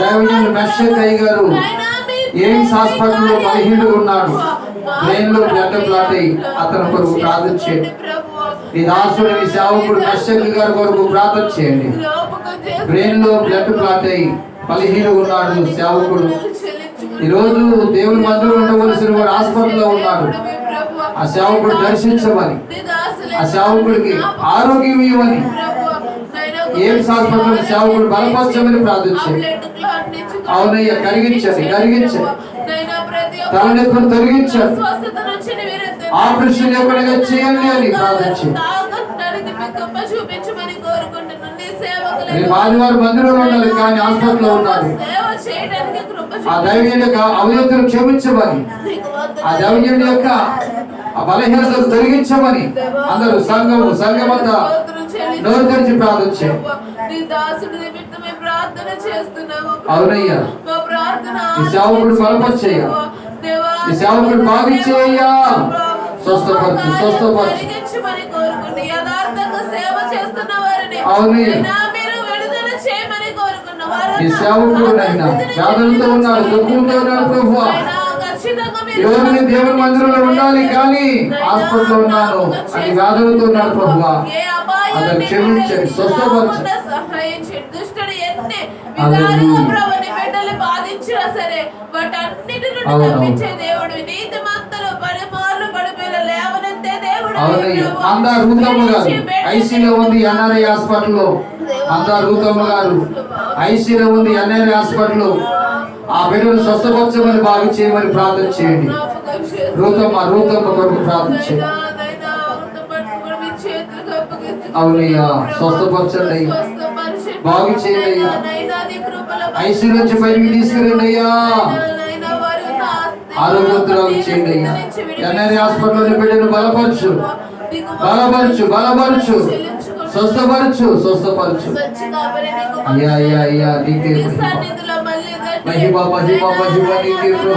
దైవజనులు మెర్షకయ్య గారు ఎయిమ్స్ హాస్పిటల్లో బలహీనుడు ఉన్నాడు. బ్రెయిన్ లో బ్లడ్ క్లాట్ అయ్యి అతని కొరకు ప్రార్థన చేయండి. ఈ దాసుడు మీ సేవకుడు మెర్షకయ్య గారి కొరకు ప్రార్థన చేయండి. బ్రెయిన్ లో బ్లడ్ క్లాట్ అయ్యి బలహీనుడు ఉన్నాడు సేవకుడు. ఈ రోజు దేవుని మందిరంలో ఉండవలసిన వాడు హాస్పిటల్లో ఉన్నాడు. ఆ సేవకుడు దర్శించమని, ఆ సేవకుడికి ఆరోగ్యం ఇవ్వమని, ఎయిమ్స్ హాస్పిటల్ సేవకుడు బలపరచమని ప్రార్థించండి. అవునయ్యా, కరిగించండి, కరిగించండి, తలనొప్పులు తొలగించండి, ఆపరేషన్ ఎక్కడిగా చేయండి అని ప్రార్థించండి. రేపు ఆదివారం మందిరంలో ఉండాలి కానీ హాస్పిటల్లో ఉన్నారు. ఆ దైవజనుడి యొక్క అవినీతిని క్షమించమని, ఆ దైవజనుడి యొక్క ఆ బలహీనతను తొలగించమని అందరూ సంఘమంతా నోరు తెరిచి ప్రార్థించండి. అవునయ్యా, ఈ సేవకుడు బలపరిచేయ్యా, ఈ సేవకుడు బాగుచేయ్యా, స్వస్థపరచు, స్వస్థపరచు. అవునయ్యా, ఈ సేవకుడు అయినా వ్యాధులతో ఉన్నారు, దుఃఖంతో ఉన్నారు ప్రభువా. ఎవరిని దేవుని మందిరంలో ఉండాలి కానీ హాస్పిటల్లో ఉన్నాను అని వ్యాధులతో ఉన్నారు ప్రభువా. అతను క్షమించండి, స్వస్థపరచండి. అందా రూతమ్మ గారు ఐసీలో ఉంది ఎన్ఆర్ఐ హాస్పిటల్లో. అందా రూతమ్మ గారు ఐసీలో ఉంది ఎన్ఆర్ఐ హాస్పిటల్లో. ఆ బిడ్డను స్వస్థపరచమని బాగు చేయమని ప్రార్థన చేయండి. రూతమ్మ కొరకు ప్రార్థన చేయండి. అవునయ్యా, స్వస్థపరచండి అయ్యా, బాగు చేయండి అయ్యా, ఐసీ నుంచి బయటికి తీసుకురండి అయ్యా, ఆరోగ్యవంతురాలు చేయండి అయ్యా. ఎన్ఆర్ఐ హాస్పిటల్ బిడ్డను బలపరచు, బలపరచు, బలపరచు, స్వస్థపరచు, స్వస్థపరచు. అయ్యా అయ్యా అయ్యా, నీకే మహిమ, మహిమ, మహిమ, మహిమ నీకే.